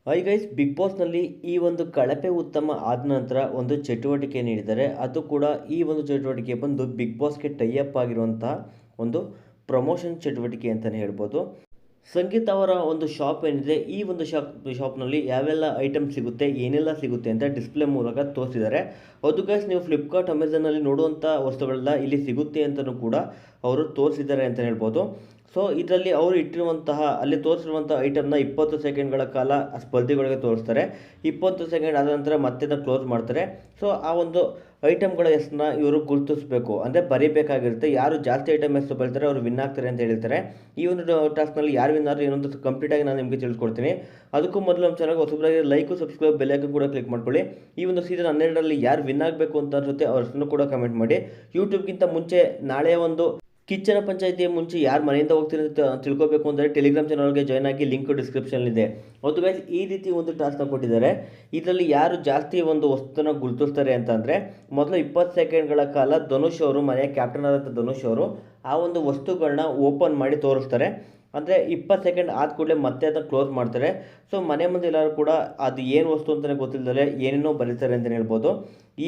Hi guys, big ಬಾಸ್ನಲ್ಲಿ ಈ ಒಂದು ಕಳಪೆ ಉತ್ತಮ ಆದ ನಂತರ ಒಂದು ಚಟುವಟಿಕೆ ನೀಡಿದ್ದಾರೆ. ಅದು ಕೂಡ ಈ ಒಂದು ಚಟುವಟಿಕೆ ಬಂದು ಬಿಗ್ ಬಾಸ್ಗೆ ಟೈ ಅಪ್ ಆಗಿರುವಂತಹ ಒಂದು ಪ್ರಮೋಷನ್ ಚಟುವಟಿಕೆ ಅಂತಲೇ ಹೇಳ್ಬೋದು. ಸಂಗೀತ ಅವರ ಒಂದು ಶಾಪ್ ಏನಿದೆ, ಈ ಒಂದು ಶಾಪ್ನಲ್ಲಿ ಯಾವೆಲ್ಲ ಐಟಮ್ ಸಿಗುತ್ತೆ, ಏನೆಲ್ಲ ಸಿಗುತ್ತೆ ಅಂತ ಡಿಸ್ಪ್ಲೇ ಮೂಲಕ ತೋರಿಸಿದ್ದಾರೆ. ಹೌದು ಗೈಸ್, ನೀವು ಫ್ಲಿಪ್ಕಾರ್ಟ್ ಅಮೆಝಾನಲ್ಲಿ ನೋಡುವಂಥ ವಸ್ತುಗಳೆಲ್ಲ ಇಲ್ಲಿ ಸಿಗುತ್ತೆ ಅಂತಲೂ ಕೂಡ ಅವರು ತೋರಿಸಿದ್ದಾರೆ ಅಂತ ಹೇಳ್ಬೋದು. ಸೊ ಇದರಲ್ಲಿ ಅವರು ಇಟ್ಟಿರುವಂತಹ ಅಲ್ಲಿ ತೋರಿಸಿರುವಂಥ ಐಟಮ್ನ 20 ಸೆಕೆಂಡ್ಗಳ ಕಾಲ ಸ್ಪರ್ಧಿಗಳಿಗೆ ತೋರಿಸ್ತಾರೆ. 20 ಸೆಕೆಂಡ್ ಆದ ನಂತರ ಮತ್ತೆ ಅದನ್ನು ಕ್ಲೋಸ್ ಮಾಡ್ತಾರೆ. ಸೊ ಆ ಒಂದು ಐಟಮ್ಗಳ ಹೆಸರನ್ನ ಇವರು ಗುರುತಿಸಬೇಕು, ಅಂದರೆ ಬರೀಬೇಕಾಗಿರುತ್ತೆ. ಯಾರು ಜಾಸ್ತಿ ಐಟಮ್ ಹೆಸರು ಬರೀತಾರೆ ಅವರು ವಿನ್ ಆಗ್ತಾರೆ ಅಂತ ಹೇಳ್ತಾರೆ. ಈ ಒಂದು ಟಾಸ್ಕ್ನಲ್ಲಿ ಯಾರು ವಿನ್ ಆದರೂ ಏನಂತ ಕಂಪ್ಲೀಟಾಗಿ ನಾನು ನಿಮಗೆ ತಿಳಿಸ್ಕೊಡ್ತೀನಿ. ಅದಕ್ಕೂ ಮೊದಲು ನಮ್ಮ ಚಾನಲ್ಗೆ ಹೊಸಬರಾಗಿ ಲೈಕು, ಸಬ್ಸ್ಕ್ರೈಬ್, ಬೆಲ್ ಐಕಾನ್ ಕೂಡ ಕ್ಲಿಕ್ ಮಾಡ್ಕೊಳ್ಳಿ. ಈ ಒಂದು ಸೀಸನ್ 12ರಲ್ಲಿ ಯಾರು ವಿನ್ ಆಗಬೇಕು ಅಂತ ಅನ್ಸುತ್ತೆ ಅವ್ರ ಹೆಸರನ್ನು ಕೂಡ ಕಮೆಂಟ್ ಮಾಡಿ. ಯೂಟ್ಯೂಬ್ಗಿಂತ ಮುಂಚೆ ನಾಳೆ ಒಂದು ಕಿಚ್ಚನ ಪಂಚಾಯಿತಿಯ ಮುಂಚೆ ಯಾರು ಮನೆಯಿಂದ ಹೋಗ್ತೀರಿ ಅಂತ ತಿಳ್ಕೊಬೇಕು ಅಂದರೆ ಟೆಲಿಗ್ರಾಮ್ ಚಾನಲ್ಗೆ ಜಾಯ್ನ್ ಆಗಿ, ಲಿಂಕ್ ಡಿಸ್ಕ್ರಿಪ್ಷನಲ್ಲಿದೆ. ಹೌದು ಗೈಸ್, ಈ ರೀತಿ ಒಂದು ಟಾಸ್ಕ್ನ ಕೊಟ್ಟಿದ್ದಾರೆ. ಇದರಲ್ಲಿ ಯಾರು ಜಾಸ್ತಿ ಒಂದು ವಸ್ತುನ ಗುರುತಿಸ್ತಾರೆ ಅಂತಂದರೆ, ಮೊದಲು 20 ಸೆಕೆಂಡ್ಗಳ ಕಾಲ ಧನುಷ್ ಅವರು, ಮನೆಯ ಕ್ಯಾಪ್ಟನ್ ಆದಂಥ ಧನುಷ್ ಅವರು ಆ ಒಂದು ವಸ್ತುಗಳನ್ನ ಓಪನ್ ಮಾಡಿ ತೋರಿಸ್ತಾರೆ. ಅಂದರೆ 20 ಸೆಕೆಂಡ್ ಆದ ಕೂಡಲೇ ಮತ್ತೆ ಅದನ್ನು ಕ್ಲೋಸ್ ಮಾಡ್ತಾರೆ. ಸೊ ಮನೆ ಮುಂದೆ ಎಲ್ಲರೂ ಕೂಡ ಅದು ಏನು ವಸ್ತು ಅಂತಲೇ ಗೊತ್ತಿಲ್ಲದೆ ಏನೇನೋ ಬರೀತಾರೆ ಅಂತಲೇ ಹೇಳ್ಬೋದು.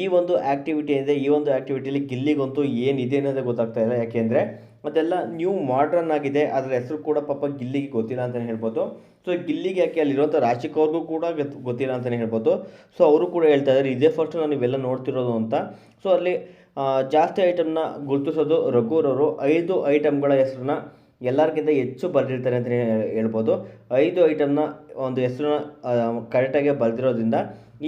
ಈ ಒಂದು ಆ್ಯಕ್ಟಿವಿಟಿ ಏನಿದೆ, ಈ ಒಂದು ಆ್ಯಕ್ಟಿವಿಟಿಯಲ್ಲಿ ಗಿಲ್ಲಿಗಂತೂ ಏನಿದೆ ಅನ್ನೋದೇ ಗೊತ್ತಾಗ್ತಾ ಇಲ್ಲ. ಯಾಕೆಂದರೆ ಅದೆಲ್ಲ ನ್ಯೂ ಮಾಡ್ರನ್ ಆಗಿದೆ, ಅದರ ಹೆಸರು ಕೂಡ ಪಾಪ ಗಿಲ್ಲಿಗೆ ಗೊತ್ತಿಲ್ಲ ಅಂತಲೇ ಹೇಳ್ಬೋದು. ಸೊ ಗಿಲ್ಲಿಗೆ ಯಾಕೆ ಅಲ್ಲಿರುವಂಥ ರಾಶಿಕ್ ಅವ್ರಿಗೂ ಕೂಡ ಗೊತ್ತಿಲ್ಲ ಅಂತಲೇ ಹೇಳ್ಬೋದು. ಸೊ ಅವರು ಕೂಡ ಹೇಳ್ತಾ ಇದ್ದಾರೆ ಇದೇ ಫಸ್ಟ್ ನಾನು ಇವೆಲ್ಲ ನೋಡ್ತಿರೋದು ಅಂತ. ಸೊ ಅಲ್ಲಿ ಜಾಸ್ತಿ ಐಟಮ್ನ ಗುರುತಿಸೋದು ರಘುರವರು 5 ಐಟಮ್ಗಳ ಹೆಸರನ್ನ ಎಲ್ಲರಿಗಿಂತ ಹೆಚ್ಚು ಬರೆದಿರ್ತಾರೆ ಅಂತಲೇ ಹೇಳ್ಬೋದು. 5 ಐಟಮ್ನ ಒಂದು ಹೆಸರನ್ನ ಕರೆಕ್ಟಾಗಿ ಬರೆದಿರೋದ್ರಿಂದ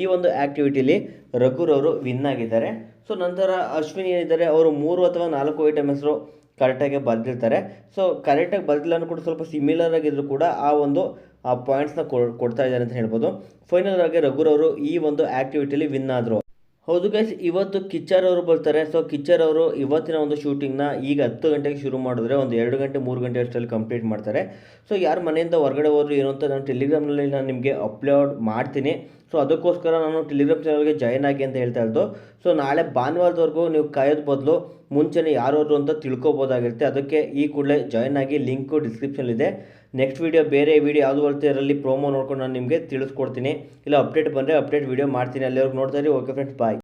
ಈ ಒಂದು ಆ್ಯಕ್ಟಿವಿಟಿಲಿ ರಘುರವರು ವಿನ್ ಆಗಿದ್ದಾರೆ. ಸೊ ನಂತರ ಅಶ್ವಿನಿ ಏನಿದ್ದಾರೆ, ಅವರು 3 ಅಥವಾ 4 ಐಟಮ್ ಹೆಸರು ಕರೆಕ್ಟಾಗಿ ಬರೆದಿರ್ತಾರೆ. ಸೊ ಕರೆಕ್ಟಾಗಿ ಬರೆದಿಲ್ಲ ಕೂಡ ಸ್ವಲ್ಪ ಸಿಮಿಲರ್ ಆಗಿದ್ರು ಕೂಡ ಆ ಒಂದು ಪಾಯಿಂಟ್ಸ್ನ ಕೊಡ್ತಾ ಇದ್ದಾರೆ ಅಂತ ಹೇಳ್ಬೋದು. ಫೈನಲ್ ಆಗಿ ರಘುರವರು ಈ ಒಂದು ಆ್ಯಕ್ಟಿವಿಟಿಲಿ ವಿನ್ ಆದರು. ಹೌದು ಗೈಸ್, ಇವತ್ತು ಕಿಚ್ಚರ್ ಅವರು ಬರ್ತಾರೆ. ಸೊ ಕಿಚ್ಚರ್ ಅವರು ಇವತ್ತಿನ ಒಂದು ಶೂಟಿಂಗ್ನ ಈಗ 10 ಗಂಟೆಗೆ ಶುರು ಮಾಡಿದ್ರೆ ಒಂದು 2 ಗಂಟೆ 3 ಗಂಟೆ ಅಷ್ಟರಲ್ಲಿ ಕಂಪ್ಲೀಟ್ ಮಾಡ್ತಾರೆ. ಸೊ ಯಾರು ಮನೆಯಿಂದ ಹೊರಗಡೆ ಹೋದ್ರು ಏನು ಅಂತ ನಾನು ಟೆಲಿಗ್ರಾಮ್ನಲ್ಲಿ ನಾನು ನಿಮಗೆ ಅಪ್ಲೋಡ್ ಮಾಡ್ತೀನಿ. ಸೊ ಅದಕ್ಕೋಸ್ಕರ ನಾನು ಟೆಲಿಗ್ರಾಮ್ ಚಾನಲ್ಗೆ ಜಾಯ್ನ್ ಆಗಿ ಅಂತ ಹೇಳ್ತಾ ಇದ್ದು. ಸೊ ನಾಳೆ ಭಾನುವಾರದವರೆಗೂ ನೀವು ಕಾಯೋದು ಬದಲು ಮುಂಚೆನೇ ಯಾರು ಅಂತ ತಿಳ್ಕೊಬೋದಾಗಿರುತ್ತೆ. ಅದಕ್ಕೆ ಈ ಕೂಡಲೇ ಜಾಯ್ನ್ ಆಗಿ, ಲಿಂಕು ಡಿಸ್ಕ್ರಿಪ್ಷನಲ್ಲಿದೆ. ನೆಕ್ಸ್ಟ್ ವೀಡಿಯೋ ಬೇರೆ ವೀಡಿಯೋ ಯಾವುದು ಬರುತ್ತೆ ಅದರಲ್ಲಿ ಪ್ರೋಮೋ ನೋಡ್ಕೊಂಡು ನಾನು ನಿಮಗೆ ತಿಳಿಸ್ಕೊಡ್ತೀನಿ. ಇಲ್ಲ ಅಪ್ಡೇಟ್ ಬಂದರೆ ಅಪ್ಡೇಟ್ ವೀಡಿಯೋ ಮಾಡ್ತೀನಿ. ಅಲ್ಲಿವರೆಗೂ ನೋಡ್ತಾ ಇರಿ. ಓಕೆ ಫ್ರೆಂಡ್ಸ್, ಬಾಯ್.